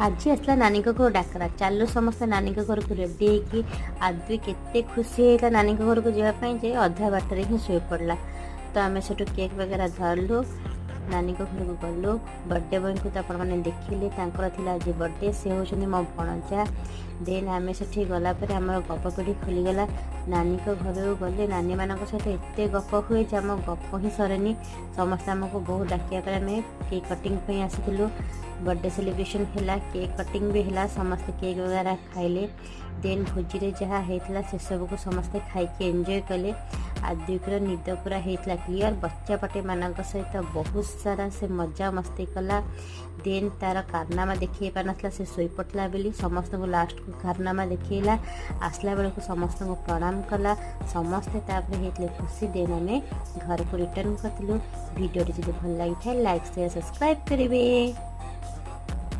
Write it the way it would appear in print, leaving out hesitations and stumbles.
आज आसला नानी घर डाकरा चलो समस्त नानी घर को रेडी होगी आदि केते खुशी होता नानी घर को जावाई जे अधा बाटर ही शोई पड़ा। तो आम से केक वगैरह धरलु नानी घर को गलु बर्थडे बॉय को तो आपने देखिले आज बर्थडे से होती मो भणजा। देन आम से गलापर आम गप पीढ़ी खोलीगला नानी घर को गले नानी मान सहित एत गप हुए आम गप ही सरेनी। समस्त आमको बहुत डाकिया आम केक कटिंग आसीलु बर्थडे सेलिब्रेशन है केक कटिंग भी है समस्ते केक वगैरह खाइले। देन भोजी जहाँ होता से सब को समस्ते खाई एंजॉय कले। आदिकर निद पूरा होता क्लीयर बच्चा पाटे मान सहित बहुत सारा से मजा मस्ती कला। देन तार कारनामा देखिए पार ना से शोई पड़ता बोली समस्त को लास्ट को कारनामा देखला आसला बेल को समस्त को प्रणाम कला समस्ते होते खुशी। देन आम घर को रिटर्न करूँ। वीडियो जब भल लगी था लाइक शेयर सब्सक्राइब करेंगे।